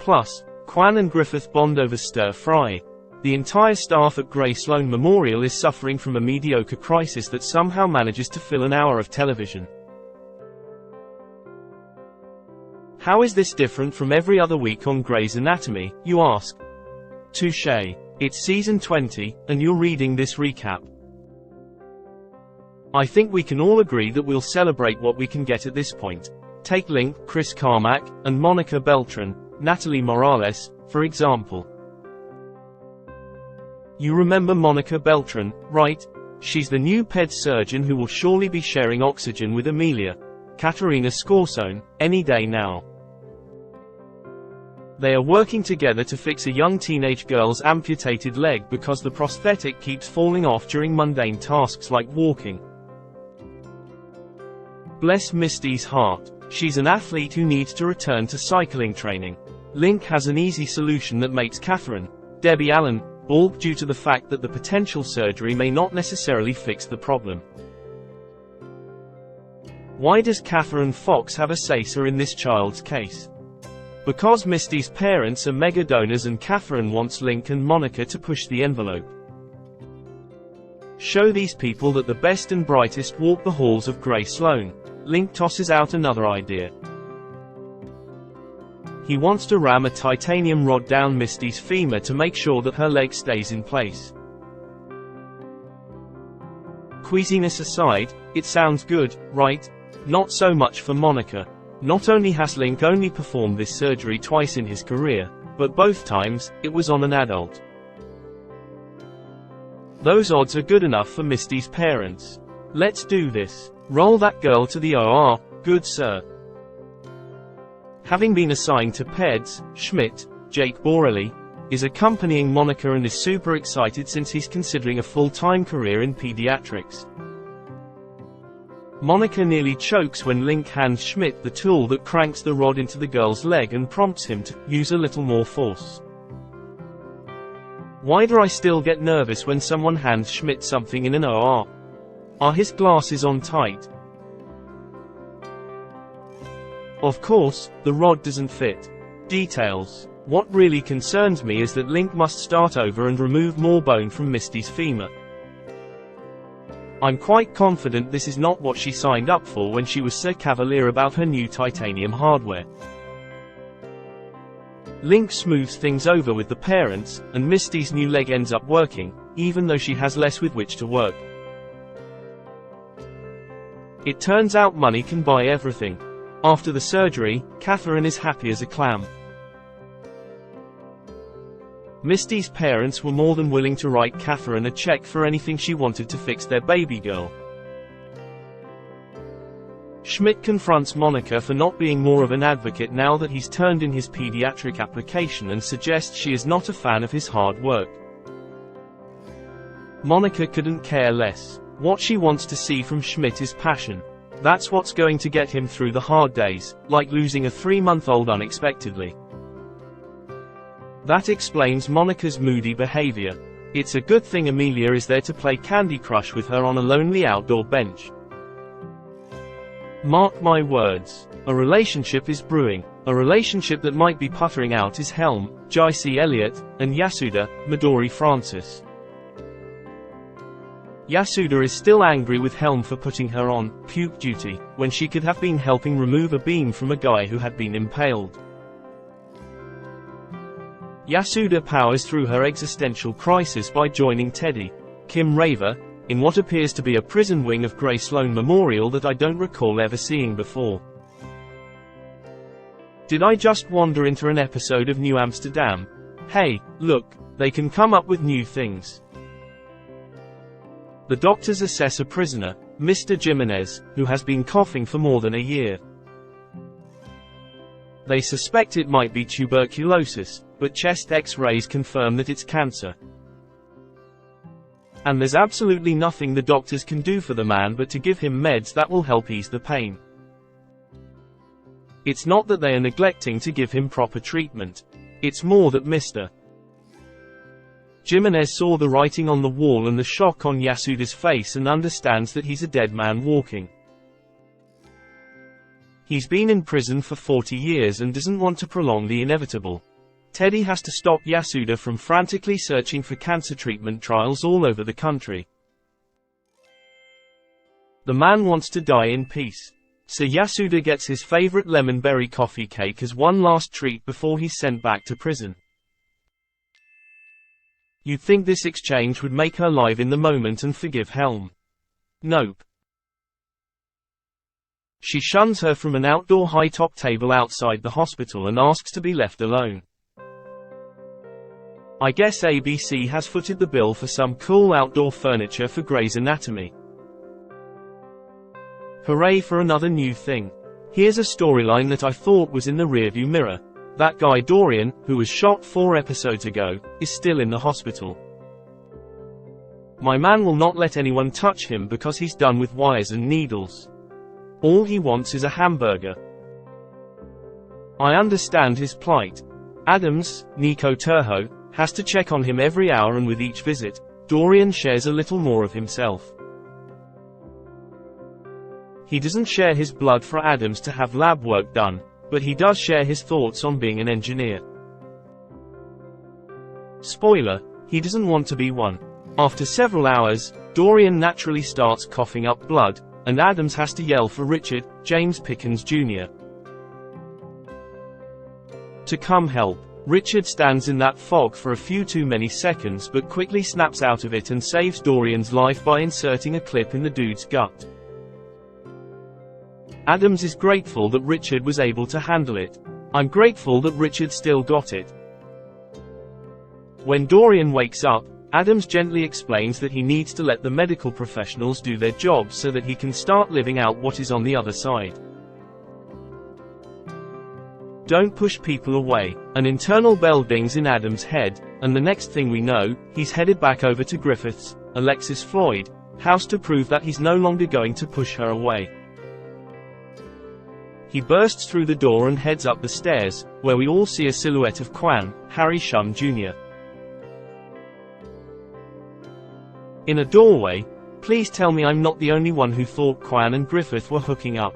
Plus, Kwan and Griffith bond over stir-fry. The entire staff at Gray Sloan Memorial is suffering from a mediocre crisis that somehow manages to fill an hour of television. How is this different from every other week on Grey's Anatomy, you ask? Touché. It's season 20, and you're reading this recap. I think we can all agree that we'll celebrate what we can get at this point. Take Link, Chris Carmack, and Monica Beltran, Natalie Morales, for example. You remember Monica Beltran, right? She's the new ped surgeon who will surely be sharing oxygen with Amelia, Katerina Scorsone, any day now. They are working together to fix a young teenage girl's amputated leg because the prosthetic keeps falling off during mundane tasks like walking. Bless Misty's heart. She's an athlete who needs to return to cycling training. Link has an easy solution that makes Catherine, Debbie Allen, balk due to the fact that the potential surgery may not necessarily fix the problem. Why does Catherine Fox have a say-so in this child's case? Because Misty's parents are mega donors and Catherine wants Link and Monica to push the envelope. Show these people that the best and brightest walk the halls of Gray Sloan. Link tosses out another idea. He wants to ram a titanium rod down Misty's femur to make sure that her leg stays in place. Queasiness aside, it sounds good, right? Not so much for Monica. Not only has Link only performed this surgery twice in his career, but both times, it was on an adult. Those odds are good enough for Misty's parents. Let's do this. Roll that girl to the OR, good sir. Having been assigned to PEDS, Schmidt, Jake Borelli, is accompanying Monica and is super excited since he's considering a full-time career in pediatrics. Monica nearly chokes when Link hands Schmidt the tool that cranks the rod into the girl's leg and prompts him to use a little more force. Why do I still get nervous when someone hands Schmidt something in an OR? Are his glasses on tight? Of course, the rod doesn't fit. Details. What really concerns me is that Link must start over and remove more bone from Misty's femur. I'm quite confident this is not what she signed up for when she was so cavalier about her new titanium hardware. Link smooths things over with the parents, and Misty's new leg ends up working, even though she has less with which to work. It turns out money can buy everything. After the surgery, Catherine is happy as a clam. Misty's parents were more than willing to write Catherine a check for anything she wanted to fix their baby girl. Schmidt confronts Monica for not being more of an advocate now that he's turned in his pediatric application and suggests she is not a fan of his hard work. Monica couldn't care less. What she wants to see from Schmidt is passion. That's what's going to get him through the hard days, like losing a 3-month-old unexpectedly. That explains Monica's moody behavior. It's a good thing Amelia is there to play Candy Crush with her on a lonely outdoor bench. Mark my words. A relationship is brewing. A relationship that might be puttering out is Helm, J.C. Elliott, and Yasuda, Midori Francis. Yasuda is still angry with Helm for putting her on puke duty, when she could have been helping remove a beam from a guy who had been impaled. Yasuda powers through her existential crisis by joining Teddy, Kim Raver, in what appears to be a prison wing of Gray Sloan Memorial that I don't recall ever seeing before. Did I just wander into an episode of New Amsterdam? Hey, look, they can come up with new things. The doctors assess a prisoner, Mr. Jimenez, who has been coughing for more than a year. They suspect it might be tuberculosis, but chest X-rays confirm that it's cancer. And there's absolutely nothing the doctors can do for the man but to give him meds that will help ease the pain. It's not that they are neglecting to give him proper treatment. It's more that Mr. Jimenez saw the writing on the wall and the shock on Yasuda's face and understands that he's a dead man walking. He's been in prison for 40 years and doesn't want to prolong the inevitable. Teddy has to stop Yasuda from frantically searching for cancer treatment trials all over the country. The man wants to die in peace. So Yasuda gets his favorite lemon berry coffee cake as one last treat before he's sent back to prison. You'd think this exchange would make her live in the moment and forgive Helm. Nope. She shuns her from an outdoor high-top table outside the hospital and asks to be left alone. I guess ABC has footed the bill for some cool outdoor furniture for Grey's Anatomy. Hooray for another new thing. Here's a storyline that I thought was in the rearview mirror. That guy Dorian, who was shot 4 episodes ago, is still in the hospital. My man will not let anyone touch him because he's done with wires and needles. All he wants is a hamburger. I understand his plight. Adams, Nico Turho, has to check on him every hour, and with each visit, Dorian shares a little more of himself. He doesn't share his blood for Adams to have lab work done, but he does share his thoughts on being an engineer. Spoiler, he doesn't want to be one. After several hours, Dorian naturally starts coughing up blood, and Adams has to yell for Richard, James Pickens Jr. to come help. Richard stands in that fog for a few too many seconds but quickly snaps out of it and saves Dorian's life by inserting a clip in the dude's gut. Adams is grateful that Richard was able to handle it. I'm grateful that Richard still got it. When Dorian wakes up, Adams gently explains that he needs to let the medical professionals do their job so that he can start living out what is on the other side. Don't push people away. An internal bell dings in Adams' head, and the next thing we know, he's headed back over to Griffith's, Alexis Floyd, house to prove that he's no longer going to push her away. He bursts through the door and heads up the stairs, where we all see a silhouette of Quan, Harry Shum Jr. in a doorway. Please tell me I'm not the only one who thought Quan and Griffith were hooking up.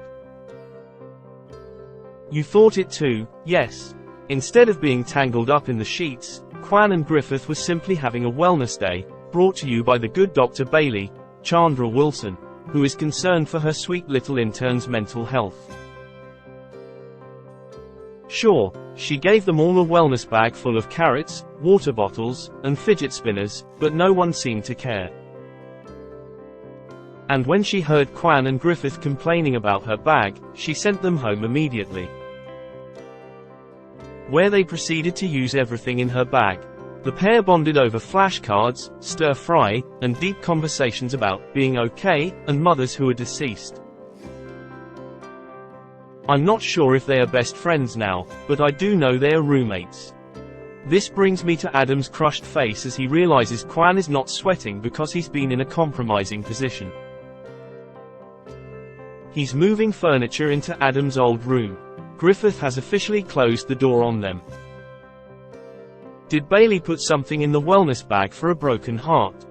You thought it too, yes. Instead of being tangled up in the sheets, Quan and Griffith were simply having a wellness day, brought to you by the good Dr. Bailey, Chandra Wilson, who is concerned for her sweet little intern's mental health. Sure, she gave them all a wellness bag full of carrots, water bottles, and fidget spinners, but no one seemed to care. And when she heard Quan and Griffith complaining about her bag, she sent them home immediately, where they proceeded to use everything in her bag. The pair bonded over flashcards, stir-fry, and deep conversations about being okay, and mothers who are deceased. I'm not sure if they are best friends now, but I do know they are roommates. This brings me to Adam's crushed face as he realizes Quan is not sweating because he's been in a compromising position. He's moving furniture into Adam's old room. Griffith has officially closed the door on them. Did Bailey put something in the wellness bag for a broken heart?